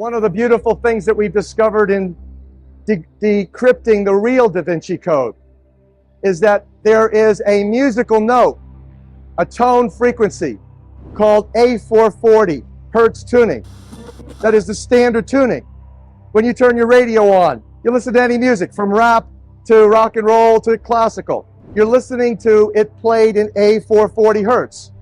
One of the beautiful things that we've discovered in decrypting the real Da Vinci Code is that there is a musical note, a tone frequency called A440 Hertz tuning. That is the standard tuning. When you turn your radio on, you listen to any music from rap to rock and roll to classical. You're listening to it played in A440 Hertz.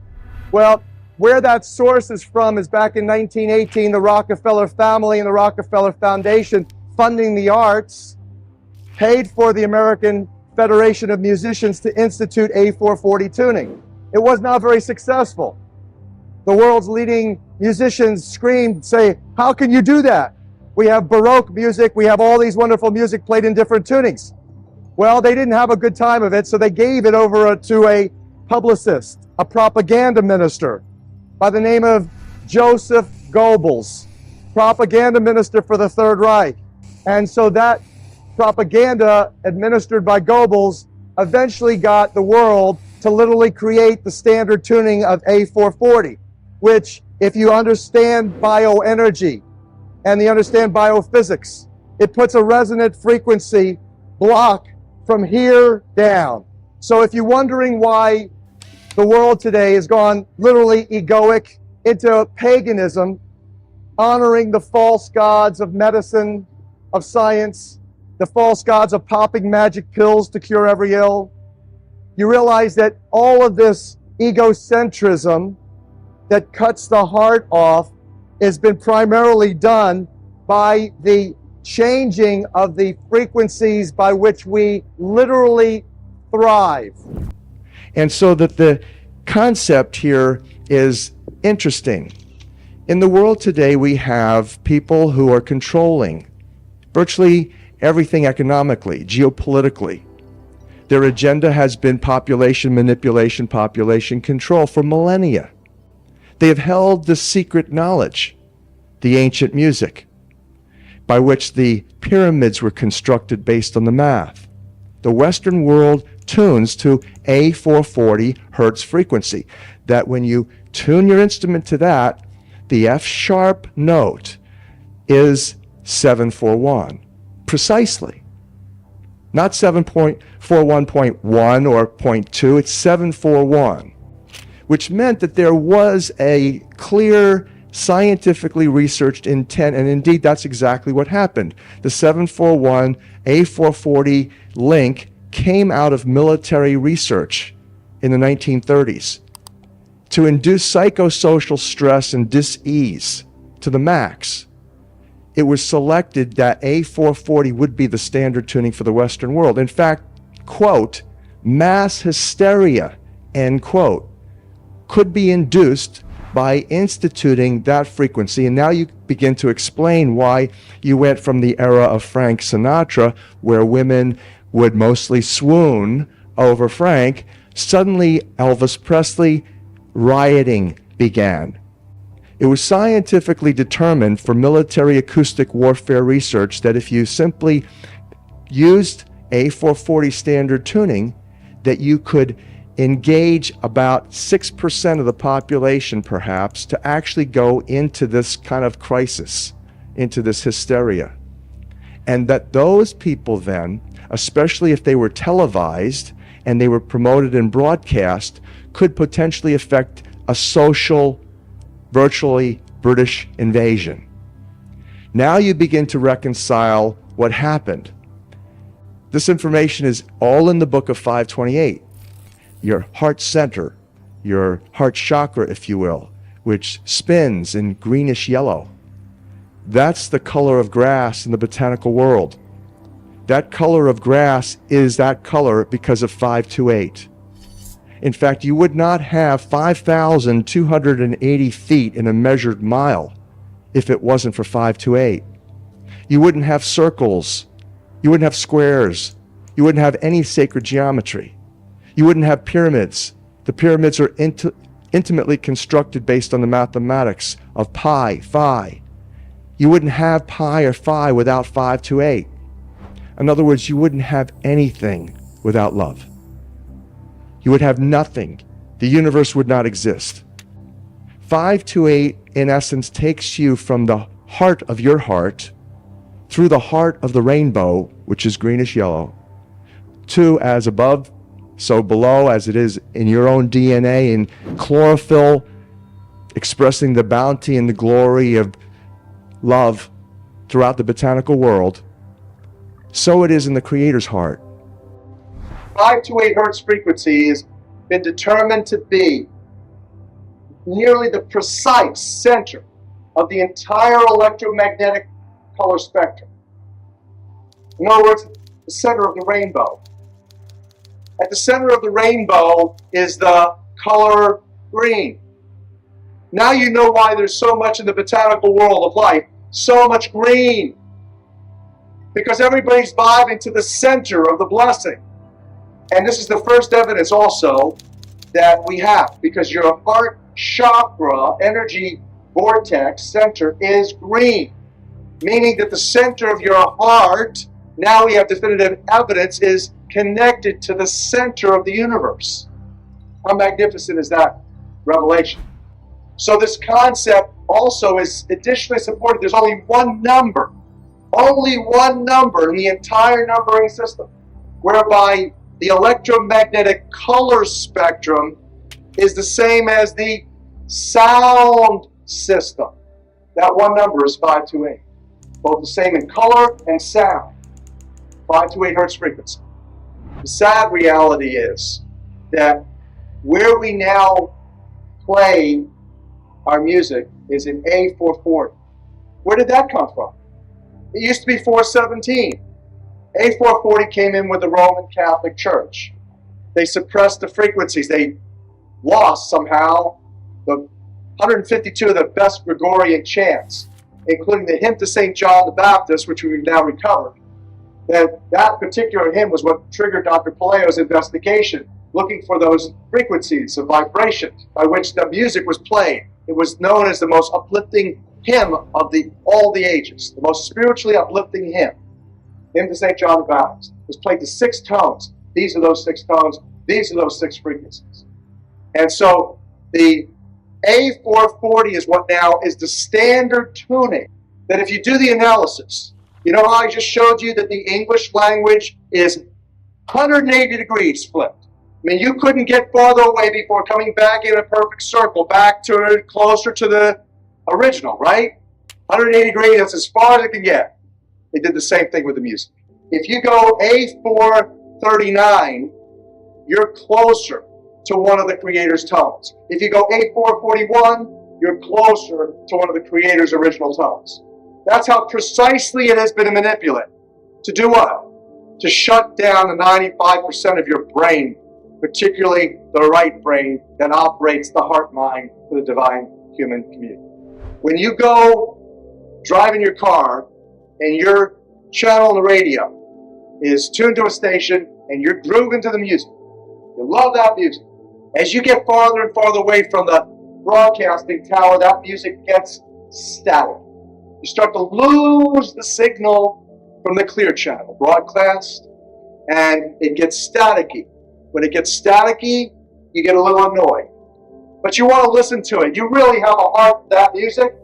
Well, where that source is from is back in 1918, the Rockefeller family and the Rockefeller Foundation funding the arts paid for the American Federation of Musicians to institute A440 tuning. It was not very successful. The world's leading musicians screamed, say, how can you do that? We have Baroque music, we have all these wonderful music played in different tunings. Well, they didn't have a good time of it, so they gave it over to a publicist, a propaganda minister by the name of Joseph Goebbels, propaganda minister for the Third Reich. And so that propaganda administered by Goebbels eventually got the world to literally create the standard tuning of A440, which, if you understand bioenergy and you understand biophysics, it puts a resonant frequency block from here down. So if you're wondering why the world today has gone literally egoic into paganism, honoring the false gods of medicine, of science, the false gods of popping magic pills to cure every ill, you realize that all of this egocentrism that cuts the heart off has been primarily done by the changing of the frequencies by which we literally thrive. And so that the concept here is interesting. In the world today, we have people who are controlling virtually everything economically, geopolitically. Their agenda has been population manipulation, population control for millennia. They have held the secret knowledge, the ancient music, by which the pyramids were constructed based on the math. The Western world tunes to A440 Hertz frequency, that when you tune your instrument to that, the F sharp note is 741, precisely. Not 7.41.1 or 0.2, it's 741, which meant that there was a clear scientifically researched intent, and indeed that's exactly what happened. The 741 A440 link came out of military research in the 1930s to induce psychosocial stress and dis-ease to the max. It was selected that A440 would be the standard tuning for the Western world. In fact, quote, mass hysteria, end quote, could be induced by instituting that frequency. And now you begin to explain why you went from the era of Frank Sinatra, where women would mostly swoon over Frank. Suddenly, Elvis Presley, rioting began. It was scientifically determined for military acoustic warfare research that if you simply used A440 standard tuning, that you could engage about 6% of the population, perhaps, to actually go into this kind of crisis, into this hysteria. And that those people then, especially if they were televised and they were promoted and broadcast, could potentially affect a social, virtually British invasion. Now you begin to reconcile what happened. This information is all in the book of 528. Your heart center, your heart chakra, if you will, which spins in greenish yellow. That's the color of grass in the botanical world. That color of grass is that color because of 528. In fact, you would not have 5,280 feet in a measured mile if it wasn't for 528. You wouldn't have circles. You wouldn't have squares. You wouldn't have any sacred geometry. You wouldn't have pyramids. The pyramids are intimately constructed based on the mathematics of pi, phi. You wouldn't have pi or phi without 528. In other words, you wouldn't have anything without love. You would have nothing. The universe would not exist. 528, in essence, takes you from the heart of your heart, through the heart of the rainbow, which is greenish yellow, to as above, so below, as it is in your own DNA, in chlorophyll, expressing the bounty and the glory of love throughout the botanical world, so it is in the Creator's heart. 528 hertz frequency has been determined to be nearly the precise center of the entire electromagnetic color spectrum. In other words, the center of the rainbow. At the center of the rainbow is the color green. Now you know why there's so much in the botanical world of life, so much green. Because everybody's vibing to the center of the blessing. And this is the first evidence also that we have, because your heart chakra energy vortex center is green, meaning that the center of your heart, now we have definitive evidence, is connected to the center of the universe. How magnificent is that revelation? So this concept also is additionally supported. There's only one number in the entire numbering system, whereby the electromagnetic color spectrum is the same as the sound system. That one number is 528. Both the same in color and sound. 528 hertz frequency. The sad reality is that where we now play our music is in A440. Where did that come from? It used to be 417. A440 came in with the Roman Catholic Church. They suppressed the frequencies. They lost somehow the 152 of the best Gregorian chants, including the hymn to St. John the Baptist, which we've now recovered. That particular hymn was what triggered Dr. Palaio's investigation, looking for those frequencies of vibration by which the music was played. It was known as the most uplifting hymn of all the ages, the most spiritually uplifting hymn. Hymn to St. John the Baptist. It was played to 6 tones. These are those 6 tones. These are those 6 frequencies. And so the A440 is what now is the standard tuning. That if you do the analysis, you know how I just showed you that the English language is 180 degrees flipped. I mean, you couldn't get farther away before coming back in a perfect circle, back to closer to the original, right? 180 degrees, that's as far as it can get. They did the same thing with the music. If you go A439, you're closer to one of the Creator's tones. If you go A441, you're closer to one of the Creator's original tones. That's how precisely it has been manipulated. To do what? To shut down the 95% of your brain, particularly the right brain that operates the heart mind for the divine human community. When you go driving your car and your channel on the radio is tuned to a station and you're grooving to the music, you love that music. As you get farther and farther away from the broadcasting tower, that music gets static. You start to lose the signal from the clear channel, broadcast, and it gets staticky. When it gets staticky, you get a little annoyed. But you want to listen to it. You really have a heart for that music,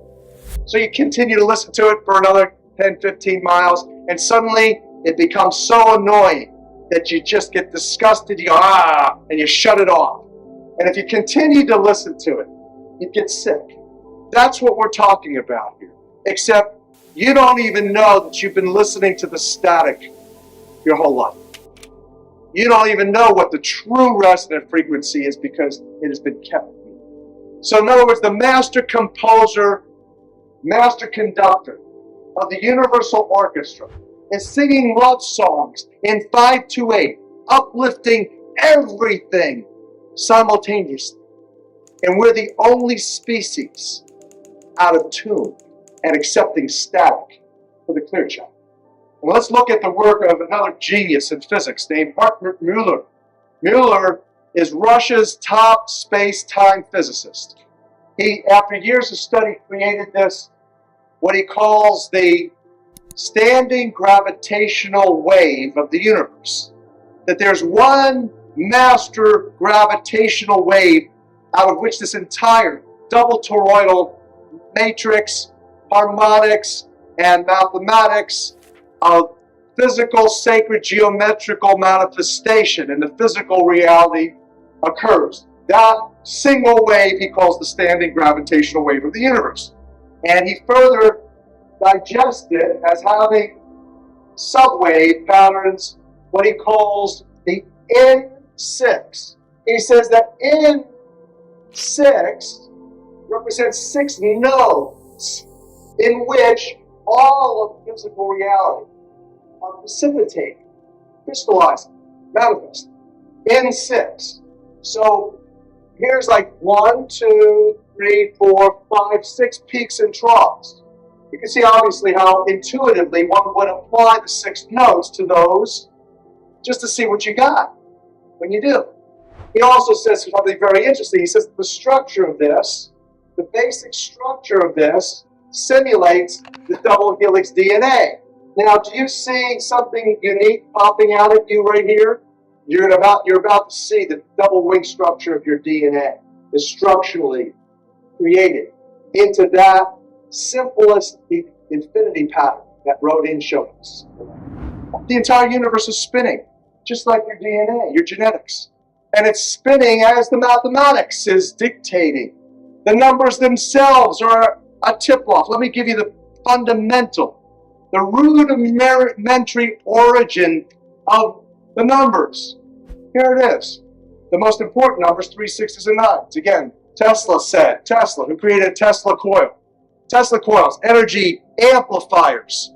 so you continue to listen to it for another 10, 15 miles, and suddenly it becomes so annoying that you just get disgusted, you go, and you shut it off. And if you continue to listen to it, you get sick. That's what we're talking about here. Except you don't even know that you've been listening to the static your whole life. You don't even know what the true resonant frequency is because it has been kept. So in other words, the master composer, master conductor of the Universal Orchestra is singing love songs in 528, uplifting everything simultaneously. And we're the only species out of tune and accepting static for the clear channel. And let's look at the work of another genius in physics named Hartmut Müller. Müller is Russia's top space-time physicist. He, after years of study, created this, what he calls the standing gravitational wave of the universe. That there's one master gravitational wave out of which this entire double toroidal matrix, harmonics and mathematics of physical, sacred, geometrical manifestation, and the physical reality occurs. That single wave he calls the standing gravitational wave of the universe. And he further digests it as having subwave patterns, what he calls the N6. He says that N6 represents 6 nodes in which all of physical reality are precipitated, crystallized, manifest. N6. So here's like 1, 2, 3, 4, 5, 6 peaks and troughs. You can see obviously how intuitively one would apply the 6 nodes to those just to see what you got when you do. He also says something very interesting. He says the structure of this, the basic structure of this, simulates the double helix DNA. Now, do you see something unique popping out at you right here? You're about to see the double wing structure of your DNA is structurally created into that simplest infinity pattern that Rodin showed us. The entire universe is spinning, just like your DNA, your genetics. And it's spinning as the mathematics is dictating. The numbers themselves are a tip-off. Let me give you the fundamental, the rudimentary origin of the numbers. Here it is. The most important numbers, 3, 6s, and 9s. Again, Tesla, who created Tesla coil. Tesla coils, energy amplifiers.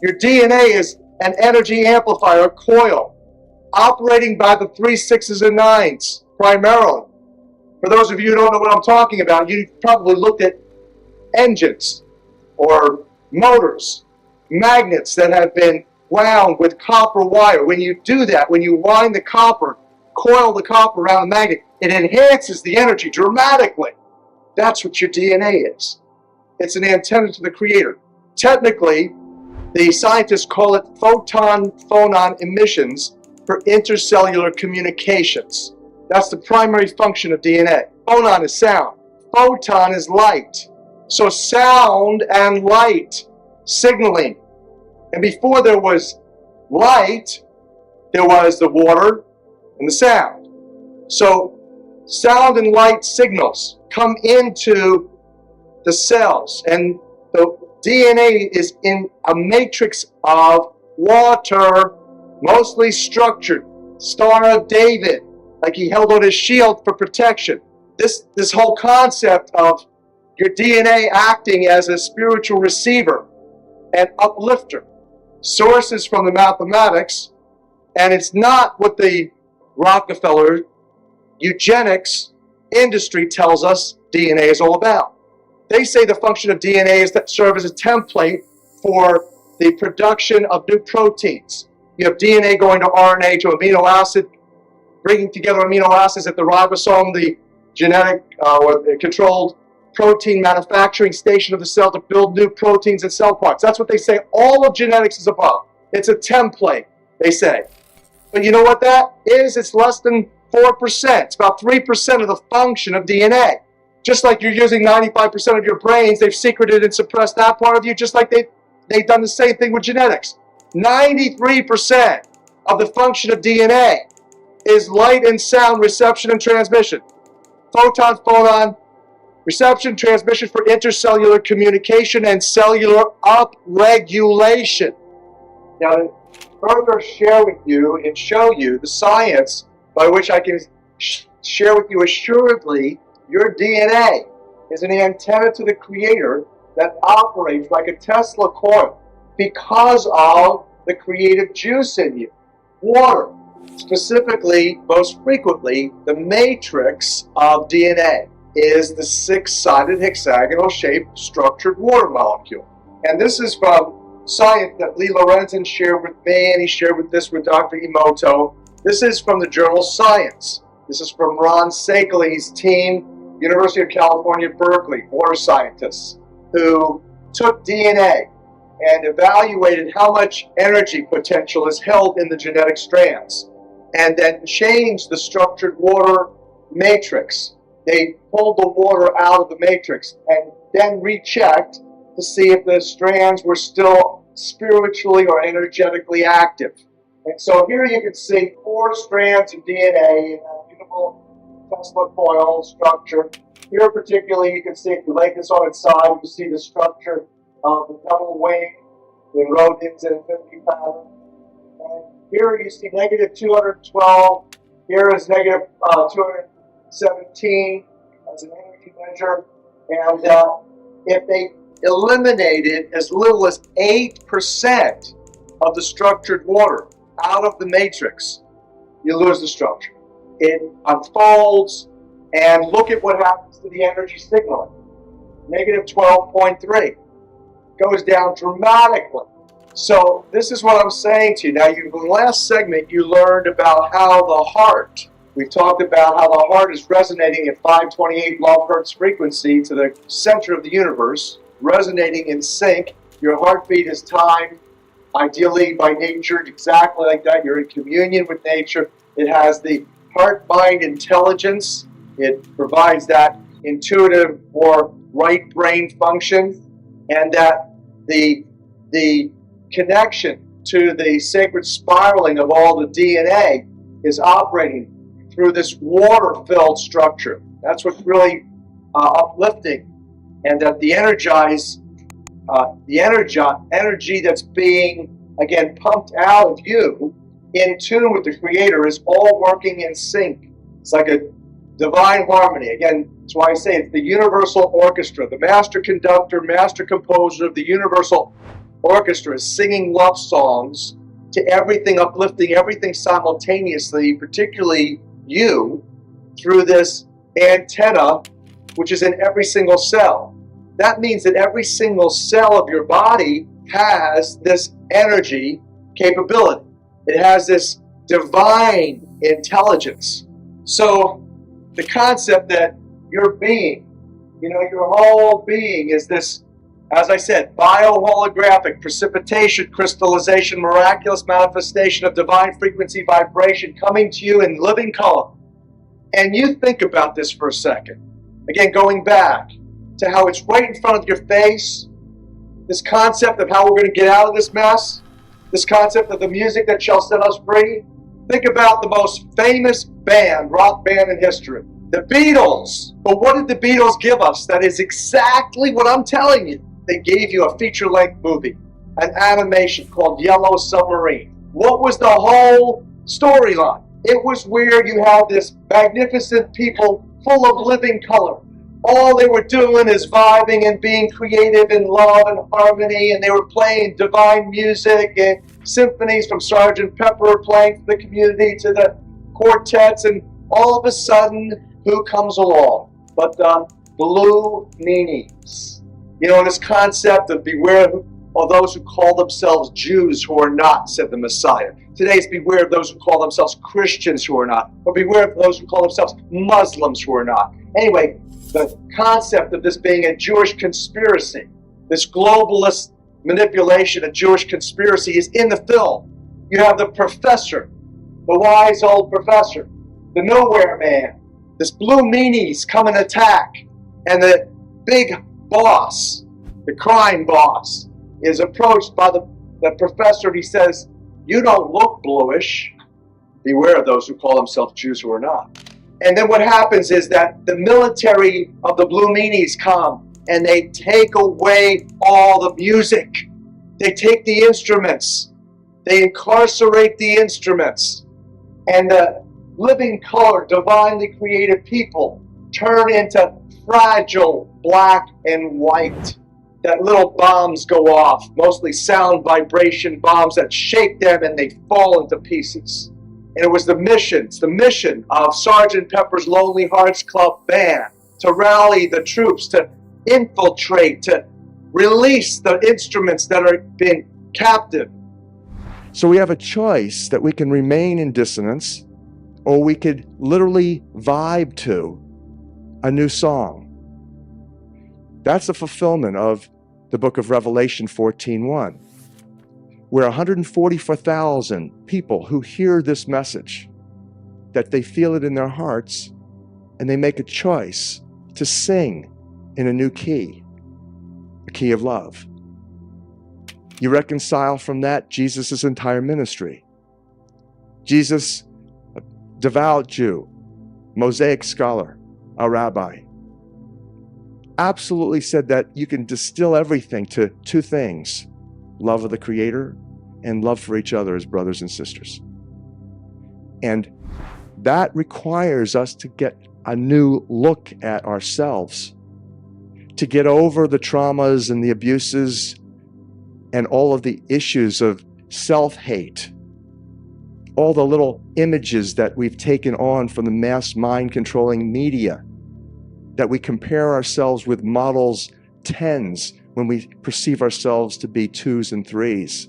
Your DNA is an energy amplifier, a coil, operating by the 3, 6s, and 9s primarily. For those of you who don't know what I'm talking about, you probably looked at engines or motors, magnets that have been wound with copper wire. When you do that, when you wind the copper, coil the copper around the magnet, it enhances the energy dramatically. That's what your DNA is. It's an antenna to the Creator. Technically, the scientists call it photon-phonon emissions for intercellular communications. That's the primary function of DNA. Phonon is sound. Photon is light. So sound and light signaling. And before there was light, there was the water and the sound. So sound and light signals come into the cells, and the DNA is in a matrix of water, mostly structured. Star of David, like he held on his shield for protection. This whole concept of your DNA acting as a spiritual receiver and uplifter. Sources from the mathematics, and it's not what the Rockefeller eugenics industry tells us DNA is all about. They say the function of DNA is to serve as a template for the production of new proteins. You have DNA going to RNA to amino acid, bringing together amino acids at the ribosome, the genetic or the controlled protein manufacturing station of the cell to build new proteins and cell parts. That's what they say all of genetics is about. It's a template, they say. But you know what that is? It's less than 4%. It's about 3% of the function of DNA. Just like you're using 95% of your brains, they've secreted and suppressed that part of you, just like they've done the same thing with genetics. 93% of the function of DNA is light and sound reception and transmission. Photon, reception, transmission for intercellular communication and cellular upregulation. Now, to further share with you and show you the science by which I can share with you assuredly, your DNA is an antenna to the Creator that operates like a Tesla coil because of the creative juice in you. Water, specifically, most frequently, the matrix of DNA is the 6-sided hexagonal shaped structured water molecule. And this is from science that Lee Lorenzen shared with me, and he shared with Dr. Emoto. This is from the journal Science. This is from Ron Sakeley's team, University of California, Berkeley, water scientists, who took DNA and evaluated how much energy potential is held in the genetic strands, and then changed the structured water matrix. They pulled the water out of the matrix and then rechecked to see if the strands were still spiritually or energetically active. And so here you can see 4 strands of DNA in a beautiful Tesla coil structure. Here particularly you can see, if you lay this on its side, you see the structure of the double wing in rodents and infinity pattern. And here you see negative 212. Here is negative 217 as an energy measure. And if they eliminated as little as 8% of the structured water out of the matrix, you lose the structure. It unfolds, and look at what happens to the energy signaling. Negative 12.3 goes down dramatically. So this is what I'm saying to you. Now, in the last segment, you learned about how the heart, we've talked about how the heart is resonating at 528 love hertz frequency to the center of the universe, resonating in sync. Your heartbeat is timed, ideally by nature, exactly like that. You're in communion with nature. It has the heart-mind intelligence. It provides that intuitive or right brain function, and that the connection to the sacred spiraling of all the DNA is operating through this water-filled structure. That's what's really uplifting, and that the energy that's being, again, pumped out of you in tune with the Creator is all working in sync. It's like a divine harmony. Again, that's why I say it's the universal orchestra. The master conductor, master composer of the universal orchestra is singing love songs to everything, uplifting everything simultaneously, particularly you, through this antenna, which is in every single cell. That means that every single cell of your body has this energy capability. It has this divine intelligence. So the concept that your being, your whole being is this, as I said, bioholographic precipitation, crystallization, miraculous manifestation of divine frequency vibration coming to you in living color. And you think about this for a second. Again, going back to how it's right in front of your face, this concept of how we're going to get out of this mess, this concept of the music that shall set us free. Think about the most famous band, rock band in history, the Beatles. But what did the Beatles give us? That is exactly what I'm telling you. They gave you a feature-length movie, an animation called Yellow Submarine. What was the whole storyline? It was where you had this magnificent people full of living color. All they were doing is vibing and being creative in love and harmony, and they were playing divine music and symphonies from Sgt. Pepper playing for the community to the quartets, and all of a sudden, who comes along but the blue meanies? This concept of beware of those who call themselves Jews who are not, said the Messiah. Today is beware of those who call themselves Christians who are not, or beware of those who call themselves Muslims who are not. Anyway, the concept of this being a Jewish conspiracy, this globalist manipulation, a Jewish conspiracy, is in the film. You have the professor, the wise old professor, the nowhere man, this blue meanies come and attack, and the big boss, the crime boss, is approached by the professor, and he says, "You don't look bluish. Beware of those who call themselves Jews who are not." And then what happens is that the military of the blue meanies come and they take away all the music. They take the instruments. They incarcerate the instruments. And the living color, divinely created people turn into fragile black and white. That little bombs go off, mostly sound vibration bombs that shake them and they fall into pieces. And it was the mission of Sgt. Pepper's Lonely Hearts Club Band to rally the troops, to infiltrate, to release the instruments that are being captive. So we have a choice that we can remain in dissonance, or we could literally vibe to a new song. That's the fulfillment of the book of Revelation 14:1. Where 144,000 people who hear this message, that they feel it in their hearts, and they make a choice to sing in a new key, a key of love. You reconcile from that Jesus' entire ministry. Jesus, a devout Jew, Mosaic scholar, a rabbi, absolutely said that you can distill everything to two things: love of the Creator and love for each other as brothers and sisters. And that requires us to get a new look at ourselves, to get over the traumas and the abuses and all of the issues of self-hate, all the little images that we've taken on from the mass mind-controlling media, that we compare ourselves with models 10s when we perceive ourselves to be 2s and 3s.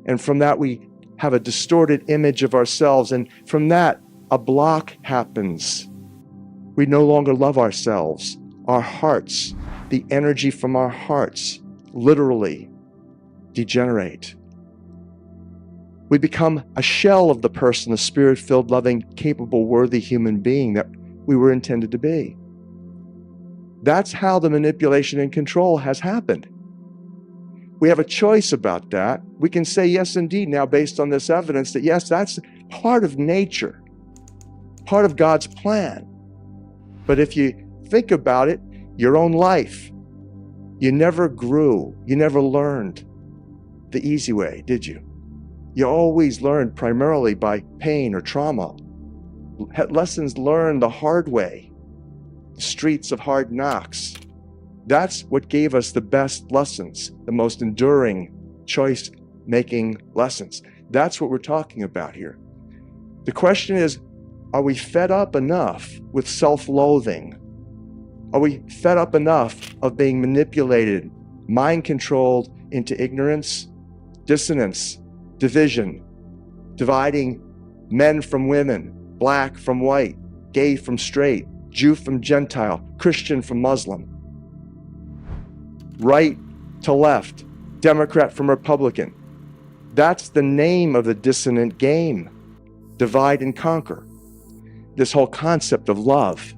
And from that, we have a distorted image of ourselves, and from that, a block happens. We no longer love ourselves. Our hearts, the energy from our hearts, literally degenerate. We become a shell of the person, the spirit-filled, loving, capable, worthy human being that we were intended to be. That's how the manipulation and control has happened. We have a choice about that. We can say, yes, indeed, now based on this evidence, that yes, that's part of nature, part of God's plan. But if you think about it, your own life, you never grew, you never learned the easy way, did you? You always learned primarily by pain or trauma. Lessons learned the hard way, the streets of hard knocks. That's what gave us the best lessons, the most enduring choice-making lessons. That's what we're talking about here. The question is, are we fed up enough with self-loathing? Are we fed up enough of being manipulated, mind-controlled into ignorance, dissonance, division, dividing men from women, black from white, gay from straight, Jew from Gentile, Christian from Muslim, right to left, Democrat from Republican? That's the name of the dissonant game. Divide and conquer. This whole concept of love,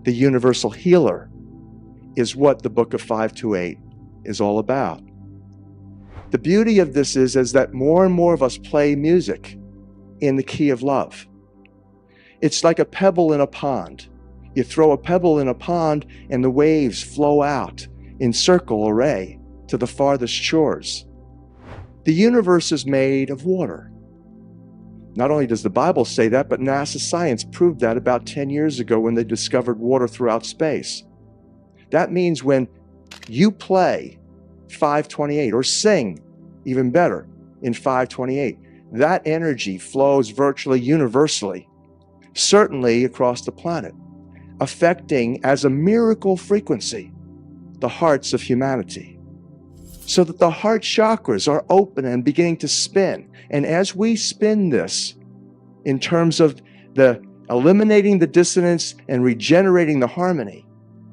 the universal healer, is what the book of 528 is all about. The beauty of this is that more and more of us play music in the key of love. It's like a pebble in a pond. You throw a pebble in a pond and the waves flow out in circle array to the farthest shores. The universe is made of water. Not only does the Bible say that, but NASA science proved that about 10 years ago when they discovered water throughout space. That means when you play 528 or sing, even better, in 528, that energy flows virtually universally, certainly across the planet, affecting as a miracle frequency the hearts of humanity, so that the heart chakras are open and beginning to spin. And as we spin this in terms of the eliminating the dissonance and regenerating the harmony,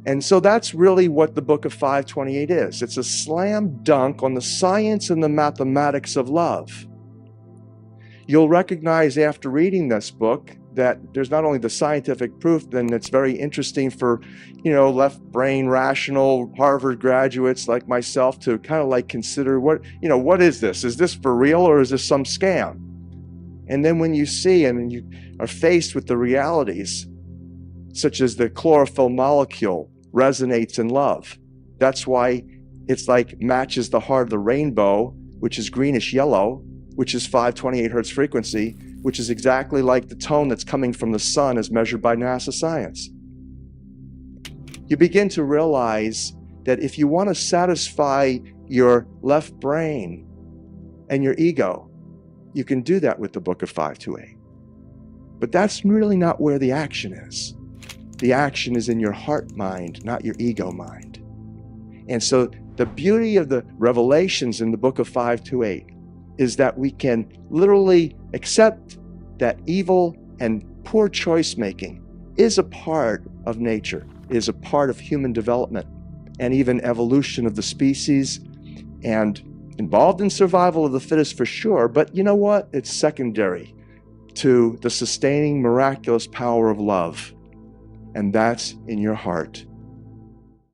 and so that's really what the book of 528 is. It's a slam dunk on the science and the mathematics of love. You'll recognize after reading this book that there's not only the scientific proof, then it's very interesting for, left brain rational Harvard graduates like myself to kind of like consider what is this? Is this for real or is this some scam? And then when you see and you are faced with the realities, such as the chlorophyll molecule resonates in love. That's why it's like matches the heart of the rainbow, which is greenish yellow, which is 528 hertz frequency, which is exactly like the tone that's coming from the sun as measured by NASA science. You begin to realize that if you want to satisfy your left brain and your ego, you can do that with the book of 528. But that's really not where the action is. The action is in your heart mind, not your ego mind. And so the beauty of the revelations in the book of 528 is that we can literally accept that evil and poor choice making is a part of nature, is a part of human development and even evolution of the species, and involved in survival of the fittest for sure. But you know what? It's secondary to the sustaining miraculous power of love. And that's in your heart.